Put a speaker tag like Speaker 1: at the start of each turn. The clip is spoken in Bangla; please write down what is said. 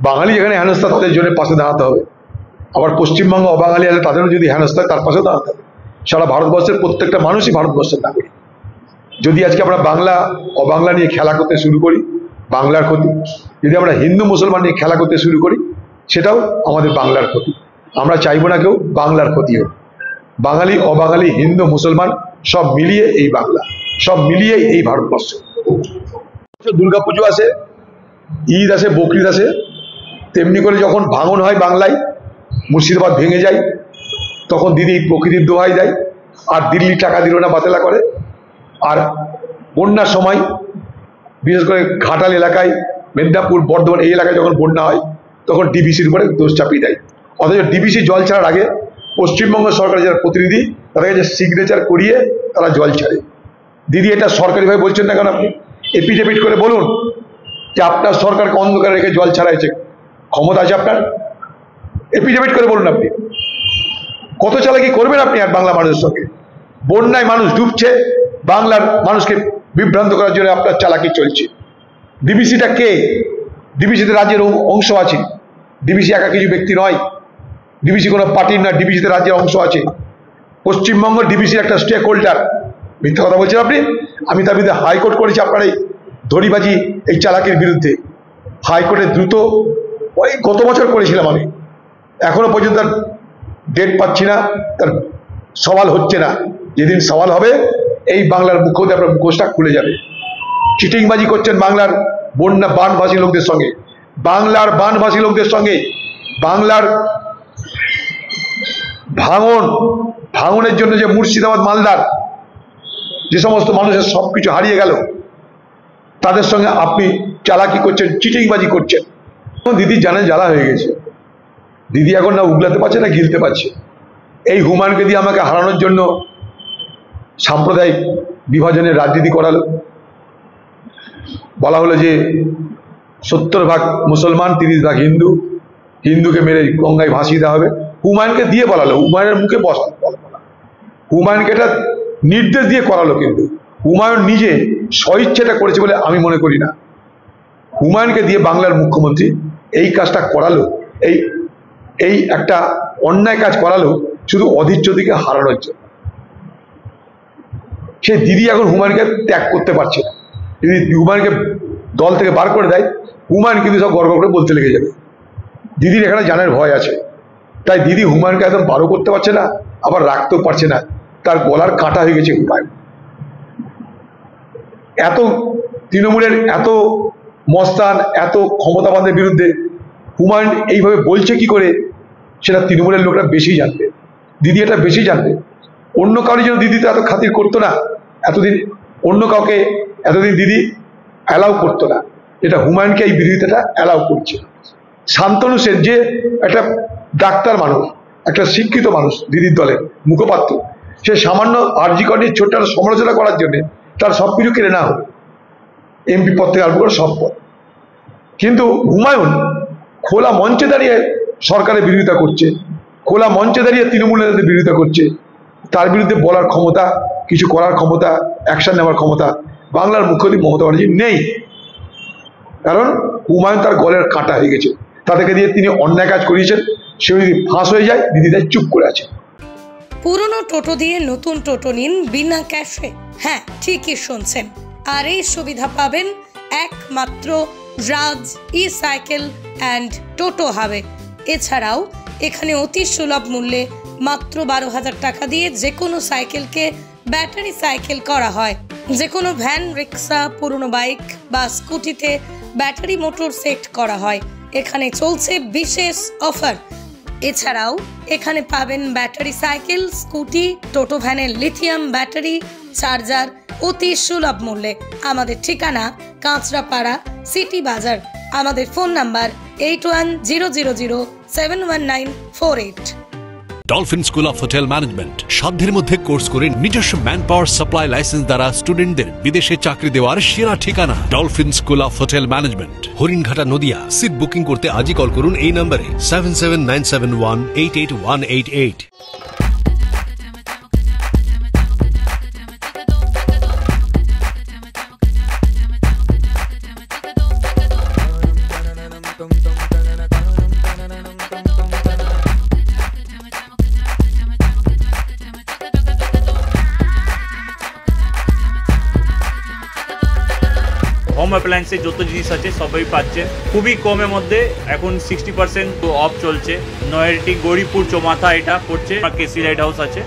Speaker 1: বাঙালি যেখানে হেনস্থা তাদের জন্য পাশে দাঁড়াতে হবে, আবার পশ্চিমবঙ্গ অবাঙালি হলে তাদেরও যদি হেনস্থা তার পাশে দাঁড়াতে হবে। সারা ভারতবর্ষের প্রত্যেকটা মানুষই ভারতবর্ষের নাগরিক। যদি আজকে আমরা বাংলা অবাংলা নিয়ে খেলা করতে শুরু করি, বাংলার ক্ষতি। যদি আমরা হিন্দু মুসলমান নিয়ে খেলা করতে শুরু করি, সেটাও আমাদের বাংলার ক্ষতি। আমরা চাইবো না কেউ বাংলার ক্ষতি হোক। বাঙালি অবাঙালি হিন্দু মুসলমান সব মিলিয়ে এই বাংলা, সব মিলিয়ে এই ভারতবর্ষ। দুর্গাপুজো আসে, ঈদ আসে, বকরিদ আসে, তেমনি করে যখন ভাঙন হয় বাংলায়, মুর্শিদাবাদ ভেঙে যায়, তখন দিদি প্রকৃতির দোহাই দেয়, আর দিল্লি টাকা দিল না বাতেলা করে। আর বন্যার সময় বিশেষ করে ঘাটাল এলাকায়, মেদিনীপুর, বর্ধমান এই এলাকায় যখন বন্যা হয়, তখন ডিবিসির উপরে দোষ চাপিয়ে দেয়। অথচ ডিবিসি জল ছাড়ার আগে পশ্চিমবঙ্গ সরকারের যারা প্রতিনিধি, তাদের কাছে সিগনেচার করিয়ে তারা জল ছাড়ে। দিদি এটা সরকারিভাবে বলছেন না কেন? আপনি এপিডেভিট করে বলুন যে আপনার সরকারকে অন্ধকারে রেখে জল ছাড়াইছে, ক্ষমতা আছে আপনার, এপিডেভিট করে বলুন। আপনি কত চালাকি করবেন আপনি আর বাংলা মানুষের সঙ্গে? বন্যায় মানুষ ডুবছে, বাংলার মানুষকে বিভ্রান্ত করার জন্য আপনার চালাকি চলছে। ডিবিসিটা কে? ডিবিসিতে রাজ্যের অংশ আছে, ডিবিসি একা কিছু ব্যক্তি নয়, ডিবিসি কোনো পার্টির না, ডিবিসিতে রাজ্যের অংশ আছে। পশ্চিমবঙ্গ ডিবিসির একটা স্টেক হোল্ডার। মিথ্যা কথা বলছেন আপনি। আমি তার বিরুদ্ধে হাইকোর্ট করেছি আপনার এই ধরিবাজি, এই চালাকির বিরুদ্ধে। হাইকোর্টে দ্রুত ওই গত বছর করেছিলাম আমি, এখনো পর্যন্ত তার ডেট পাচ্ছি না, তার সওয়াল হচ্ছে না। যেদিন সওয়াল হবে এই বাংলার মুখোতে আপনার মুখোশটা খুলে যাবে। চিটিংবাজি করছেন বাংলার বন্যা বানভাসী লোকদের সঙ্গে, বাংলার বানভাসী লোকদের সঙ্গে। বাংলার ভাঙনের জন্য যে মুর্শিদাবাদ, মালদার যে সমস্ত মানুষের সবকিছু হারিয়ে গেল, তাদের সঙ্গে আপনি চালাকি করছেন, চিটিংবাজি করছেন। দিদি জানে জ্বালা হয়ে গেছে। দিদি এখন না উগলাতে পারছে না গিলতে পারছে। এই হুমায়ুনকে দিয়ে আমাকে হারানোর জন্য সাম্প্রদায়িক বিভাজনের রাজনীতি করালো। বলা হলো যে 70% মুসলমান, 30% হিন্দু, হিন্দুকে মেরে গঙ্গায় ভাসিয়ে দেওয়া হবে। হুমায়ুনকে দিয়ে বলালো, হুমায়ুনের মুখে বলা, হুমায়ুনকে এটা নির্দেশ দিয়ে করালো। কিন্তু হুমায়ুন নিজে স্বইচ্ছেটা করেছে বলে আমি মনে করি না। হুমায়ুনকে দিয়ে বাংলার মুখ্যমন্ত্রী এই কাজটা করালো, এই একটা অন্যায় কাজ করালো শুধু অধীর চৌধুরীকে হারানোর জন্য। সে দিদি এখন হুমায়ুনকে ত্যাগ করতে পারছে না। যদি হুমায়ুনকে দল থেকে বার করে দেয়, হুমায়ুন কিন্তু সব গর্ব করে বলতে লেগে যাবে। দিদির এখানে জানার ভয় আছে, তাই দিদি হুমায়ুনকে একদম বারও করতে পারছে না, আবার রাখতেও পারছে না। তার গলার কাঁটা হয়ে গেছে হুমায়ুন। এত তৃণমূলের এত মস্তান, এত ক্ষমতাবানদের বিরুদ্ধে হুমায়ুন এইভাবে বলছে কি করে, সেটা তৃণমূলের লোকরা বেশি জানবে, দিদি এটা বেশি জানবে। অন্য কারোর জন্য দিদি তো এত খাতির করতো না এতদিন, অন্য কাউকে এতদিন দিদি অ্যালাউ করতো না। এটা হুমায়ুনকে এই বিরোধিতাটা অ্যালাউ করছে। শান্তনু সেন যে একটা ডাক্তার মানুষ, একটা শিক্ষিত মানুষ, দিদির দলের মুখপাত্র, সে সামান্য আরজি কর নিয়ে ছোট্ট সমালোচনা করার জন্য তার সব কিছু কেড়ে নেওয়া হবে, এমপি পদ থেকে আরম্ভ করে সব পদ। কিন্তু হুমায়ুন খোলা মঞ্চে দাঁড়িয়ে সরকারের বিরোধিতা করছে, খোলা মঞ্চে দাঁড়িয়ে তৃণমূলের বিরোধিতা করছে। তার বিরুদ্ধে বলার ক্ষমতা, কিছু করার ক্ষমতা, অ্যাকশন নেওয়ার ক্ষমতা বাংলার মুখ্যমন্ত্রী মমতা ব্যানার্জি নেই। কারণ হুমায়ুন তার গলের কাঁটা হয়ে গেছে। তাদেরকে দিয়ে তিনি অন্যায় কাজ করিয়েছেন, সে যদি ফাঁস হয়ে যায়, দিদিদের চুপ করে আছে।
Speaker 2: পুরনো টোটো দিয়ে নতুন টোটো নিন বিনা ক্যাশে। হ্যাঁ, ঠিকই শুনছেন। আর এই সুবিধা পাবেন একমাত্র রাজ ই সাইকেল অ্যান্ড টোটো হাবে। এছাড়াও এখানে অতি সুলভ মূল্যে মাত্র 12,000 টাকা দিয়ে যে কোনো সাইকেলকে ব্যাটারি সাইকেল করা হয়। যে কোনো ভ্যান, রিক্সা, পুরনো বাইক বা স্কুটিতে ব্যাটারি মোটর সেট করা হয়। এখানে চলছে বিশেষ অফার। এছাড়াও এখানে পাবেন ব্যাটারি সাইকেল, স্কুটি, টোটো ভ্যানের লিথিয়াম ব্যাটারি, চার্জার অতি সুলভ মূল্যে। আমাদের ঠিকানা কাঁচরাপাড়া, সিটি বাজার। আমাদের phone number 8100071948।
Speaker 3: Dolphin School of Hotel management সাধ্যের মধ্যে কোর্স করে নিজস্ব ম্যান পাওয়ার সাপ্লাই লাইসেন্স দ্বারা স্টুডেন্টদের বিদেশে চাকরি দেওয়ার সেরা ঠিকানা Dolphin School of Hotel Management, Haringhata, Nadia. Seat booking করতে আজই কল করুন এই নম্বরে 7797188188।
Speaker 4: dum dum হোম অ্যাপ্লায়েন্সের যত জিনিস আছে সবই পাচ্ছেন খুবই কমের মধ্যে। এখন 60% অফ চলছে। নয়ারটি গৌরীপুর চৌমাথা এটা পড়ছে, কেসি লাইট হাউস আছে।